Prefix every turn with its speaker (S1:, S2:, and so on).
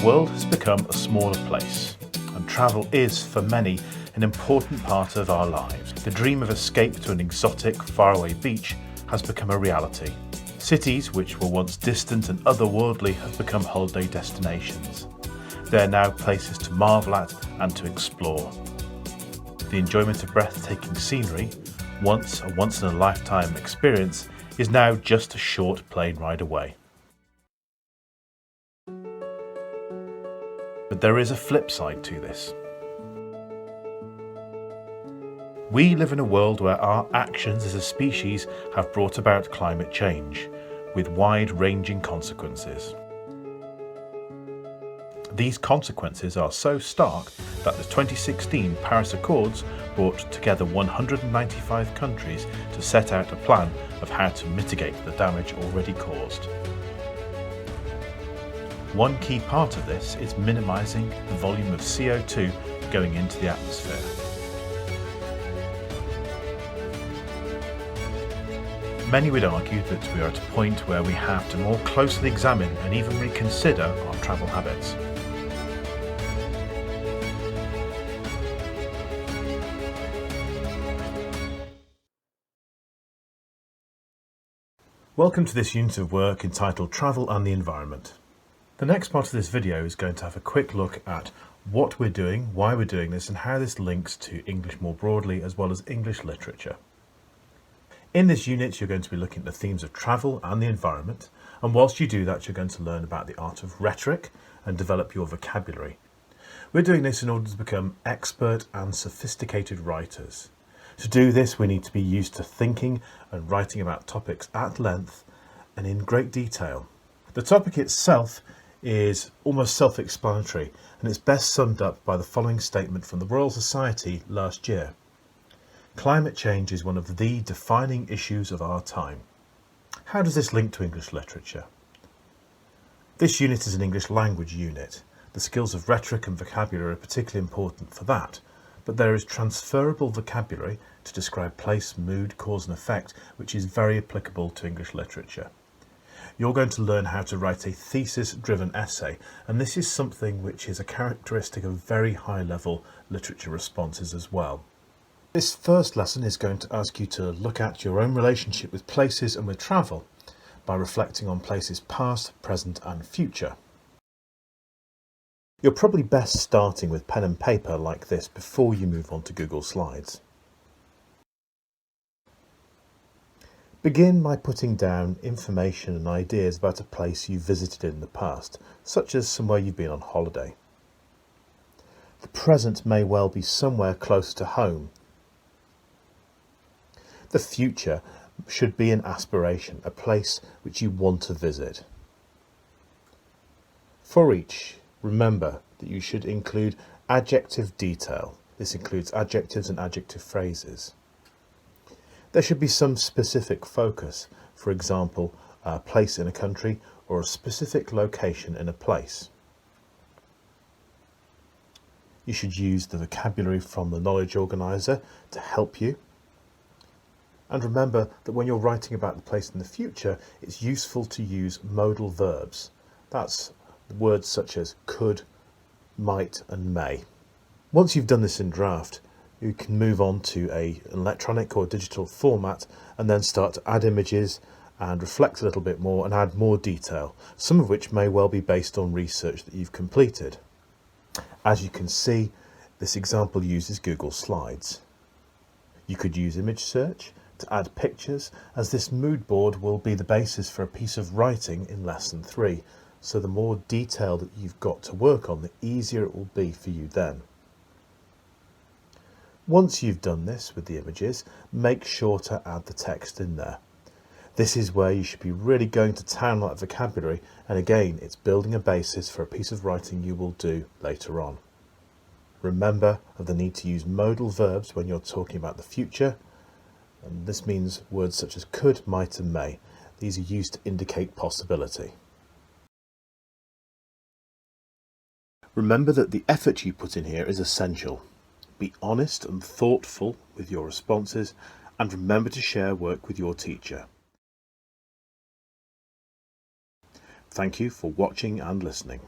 S1: world has become a smaller place, and travel is, for many, an important part of our lives. The dream of escape to an exotic, faraway beach has become a reality. Cities which were once distant and otherworldly have become holiday destinations. They are now places to marvel at and to explore. The enjoyment of breathtaking scenery, once a once-in-a-lifetime experience, is now just a short plane ride away. But there is a flip side to this. We live in a world where our actions as a species have brought about climate change, with wide-ranging consequences. These consequences are so stark that the 2016 Paris Accords brought together 195 countries to set out a plan of how to mitigate the damage already caused. One key part of this is minimising the volume of CO2 going into the atmosphere. Many would argue that we are at a point where we have to more closely examine and even reconsider our travel habits. Welcome to this unit of work entitled Travel and the Environment. The next part of this video is going to have a quick look at what we're doing, why we're doing this, and how this links to English more broadly, as well as English literature. In this unit, you're going to be looking at the themes of travel and the environment, and whilst you do that, you're going to learn about the art of rhetoric and develop your vocabulary. We're doing this in order to become expert and sophisticated writers. To do this, we need to be used to thinking and writing about topics at length and in great detail. The topic itself is almost self-explanatory, and it's best summed up by the following statement from the Royal Society last year. Climate change is one of the defining issues of our time. How does this link to English literature? This unit is an English language unit. The skills of rhetoric and vocabulary are particularly important for that, but there is transferable vocabulary to describe place, mood, cause and effect, which is very applicable to English literature. You're going to learn how to write a thesis-driven essay, and this is something which is a characteristic of very high-level literature responses as well. This first lesson is going to ask you to look at your own relationship with places and with travel by reflecting on places past, present and future. You're probably best starting with pen and paper like this before you move on to Google Slides. Begin by putting down information and ideas about a place you visited in the past, such as somewhere you've been on holiday. The present may well be somewhere close to home. The future should be an aspiration, a place which you want to visit. For each, remember that you should include adjective detail. This includes adjectives and adjective phrases. There should be some specific focus, for example, a place in a country or a specific location in a place. You should use the vocabulary from the knowledge organiser to help you. And remember that when you're writing about the place in the future, it's useful to use modal verbs. That's words such as could, might and may. Once you've done this in draft, you can move on to an electronic or digital format and then start to add images and reflect a little bit more and add more detail, some of which may well be based on research that you've completed. As you can see, this example uses Google Slides. You could use image search to add pictures, as this mood board will be the basis for a piece of writing in lesson 3. So the more detail that you've got to work on, the easier it will be for you then. Once you've done this with the images, make sure to add the text in there. This is where you should be really going to town on that vocabulary, and again, it's building a basis for a piece of writing you will do later on. Remember of the need to use modal verbs when you're talking about the future, and this means words such as could, might and may. These are used to indicate possibility. Remember that the effort you put in here is essential. Be honest and thoughtful with your responses, and remember to share work with your teacher. Thank you for watching and listening.